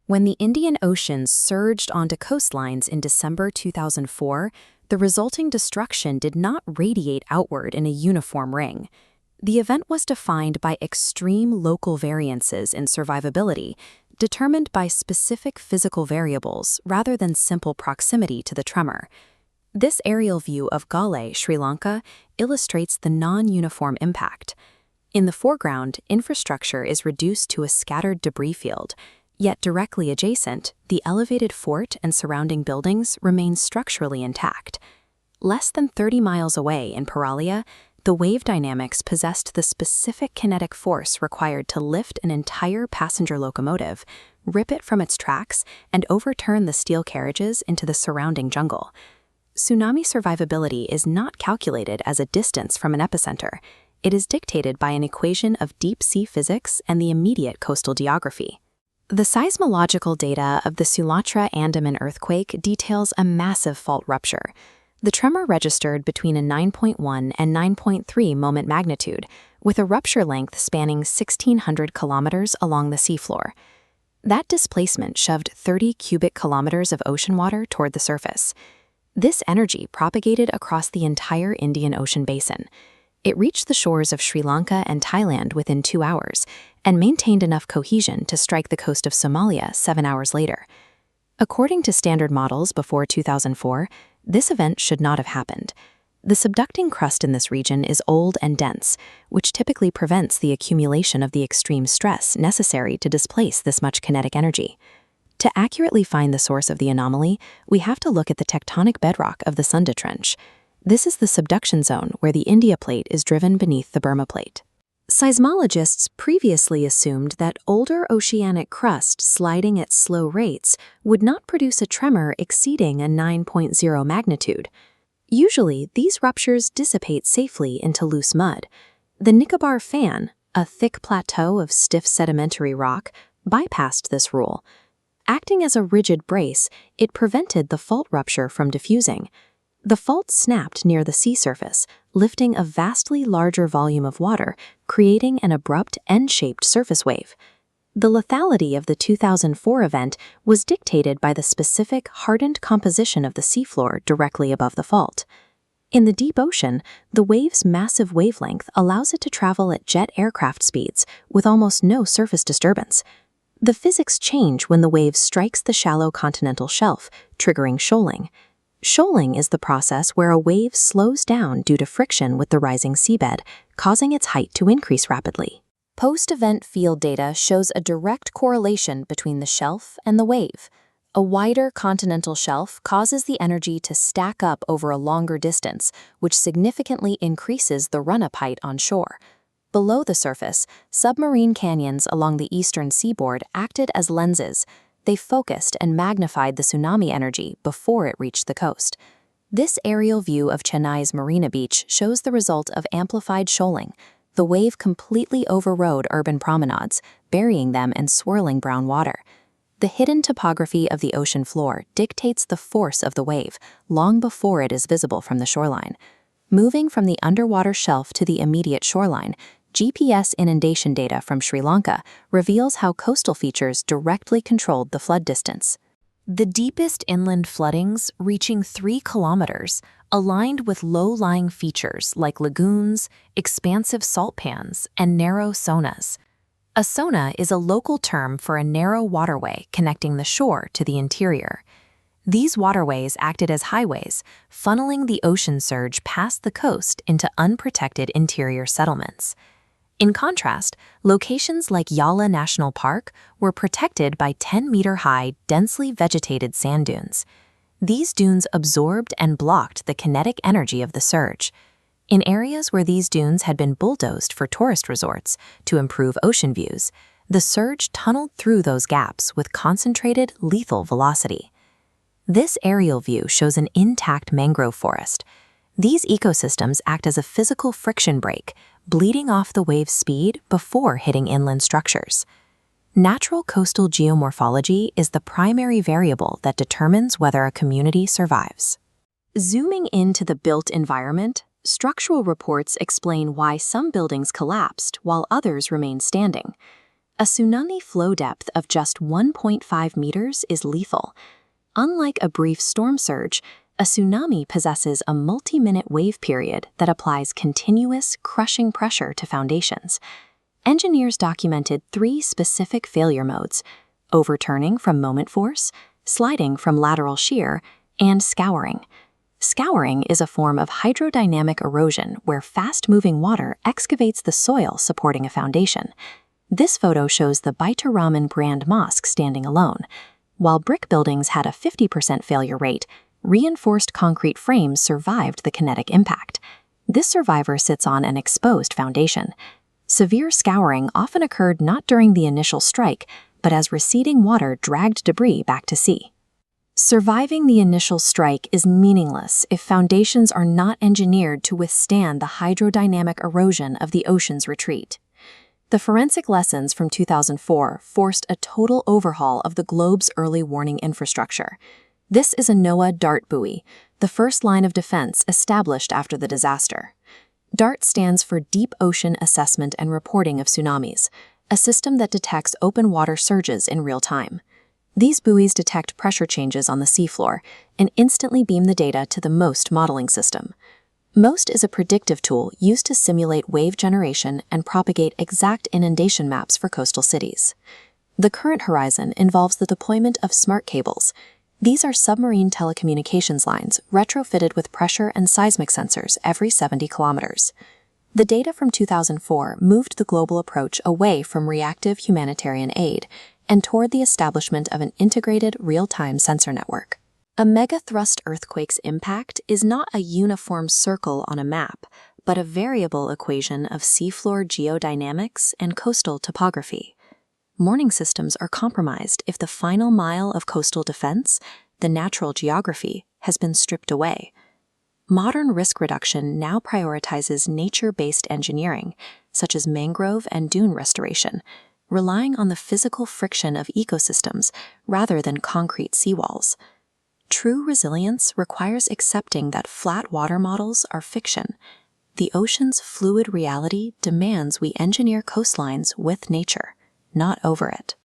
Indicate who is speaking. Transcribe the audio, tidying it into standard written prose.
Speaker 1: When the Indian Ocean surged onto coastlines in December 2004, the resulting destruction did not radiate outward in a uniform ring. The event was defined by extreme local variances in survivability, determined by specific physical variables rather than simple proximity to the tremor. This aerial view of Galle, Sri Lanka, illustrates the non-uniform impact. In the foreground, infrastructure is reduced to a scattered debris field, yet directly adjacent, the elevated fort and surrounding buildings remain structurally intact. Less than 30 miles away in Paralia, the wave dynamics possessed the specific kinetic force required to lift an entire passenger locomotive, rip it from its tracks, and overturn the steel carriages into the surrounding jungle. Tsunami survivability is not calculated as a distance from an epicenter. It is dictated by an equation of deep-sea physics and the immediate coastal geography. The seismological data of the Sumatra Andaman earthquake details a massive fault rupture. The tremor registered between a 9.1 and 9.3 moment magnitude, with a rupture length spanning 1,600 kilometers along the seafloor. That displacement shoved 30 cubic kilometers of ocean water toward the surface. This energy propagated across the entire Indian Ocean basin. It reached the shores of Sri Lanka and Thailand within 2 hours, and maintained enough cohesion to strike the coast of Somalia 7 hours later. According to standard models before 2004, this event should not have happened. The subducting crust in this region is old and dense, which typically prevents the accumulation of the extreme stress necessary to displace this much kinetic energy. To accurately find the source of the anomaly, we have to look at the tectonic bedrock of the Sunda Trench. This is the subduction zone where the India Plate is driven beneath the Burma Plate. Seismologists previously assumed that older oceanic crust sliding at slow rates would not produce a tremor exceeding a 9.0 magnitude. Usually, these ruptures dissipate safely into loose mud. The Nicobar Fan, a thick plateau of stiff sedimentary rock, bypassed this rule. Acting as a rigid brace, it prevented the fault rupture from diffusing. The fault snapped near the sea surface, lifting a vastly larger volume of water, creating an abrupt N-shaped surface wave. The lethality of the 2004 event was dictated by the specific hardened composition of the seafloor directly above the fault. In the deep ocean, the wave's massive wavelength allows it to travel at jet aircraft speeds with almost no surface disturbance. The physics change when the wave strikes the shallow continental shelf, triggering shoaling. Shoaling is the process where a wave slows down due to friction with the rising seabed, causing its height to increase rapidly. Post-event field data shows a direct correlation between the shelf and the wave. A wider continental shelf causes the energy to stack up over a longer distance, which significantly increases the run-up height on shore. Below the surface, submarine canyons along the eastern seaboard acted as lenses. They focused and magnified the tsunami energy before it reached the coast. This aerial view of Chennai's Marina Beach shows the result of amplified shoaling. The wave completely overrode urban promenades, burying them in swirling brown water. The hidden topography of the ocean floor dictates the force of the wave long before it is visible from the shoreline. Moving from the underwater shelf to the immediate shoreline, GPS inundation data from Sri Lanka reveals how coastal features directly controlled the flood distance. The deepest inland floodings, reaching 3 kilometers, aligned with low-lying features like lagoons, expansive salt pans, and narrow sonas. A sona is a local term for a narrow waterway connecting the shore to the interior. These waterways acted as highways, funneling the ocean surge past the coast into unprotected interior settlements. In contrast, locations like Yala National Park were protected by 10-meter-high, densely vegetated sand dunes. These dunes absorbed and blocked the kinetic energy of the surge. In areas where these dunes had been bulldozed for tourist resorts to improve ocean views, the surge tunneled through those gaps with concentrated, lethal velocity. This aerial view shows an intact mangrove forest. These ecosystems act as a physical friction brake, bleeding off the wave's speed before hitting inland structures. Natural coastal geomorphology is the primary variable that determines whether a community survives. Zooming into the built environment, structural reports explain why some buildings collapsed while others remain standing. A tsunami flow depth of just 1.5 meters is lethal. Unlike a brief storm surge, a tsunami possesses a multi-minute wave period that applies continuous, crushing pressure to foundations. Engineers documented 3 specific failure modes: overturning from moment force, sliding from lateral shear, and scouring. Scouring is a form of hydrodynamic erosion where fast-moving water excavates the soil supporting a foundation. This photo shows the Baitaraman brand mosque standing alone. While brick buildings had a 50% failure rate, reinforced concrete frames survived the kinetic impact. This survivor sits on an exposed foundation. Severe scouring often occurred not during the initial strike, but as receding water dragged debris back to sea. Surviving the initial strike is meaningless if foundations are not engineered to withstand the hydrodynamic erosion of the ocean's retreat. The forensic lessons from 2004 forced a total overhaul of the globe's early warning infrastructure. This is a NOAA DART buoy, the first line of defense established after the disaster. DART stands for Deep Ocean Assessment and Reporting of Tsunamis, a system that detects open water surges in real time. These buoys detect pressure changes on the seafloor and instantly beam the data to the MOST modeling system. MOST is a predictive tool used to simulate wave generation and propagate exact inundation maps for coastal cities. The current horizon involves the deployment of smart cables. These are submarine telecommunications lines retrofitted with pressure and seismic sensors every 70 kilometers. The data from 2004 moved the global approach away from reactive humanitarian aid and toward the establishment of an integrated real-time sensor network. A megathrust earthquake's impact is not a uniform circle on a map, but a variable equation of seafloor geodynamics and coastal topography. Warning systems are compromised if the final mile of coastal defense, the natural geography, has been stripped away. Modern risk reduction now prioritizes nature-based engineering, such as mangrove and dune restoration, relying on the physical friction of ecosystems rather than concrete seawalls. True resilience requires accepting that flat water models are fiction. The ocean's fluid reality demands we engineer coastlines with nature, not over it.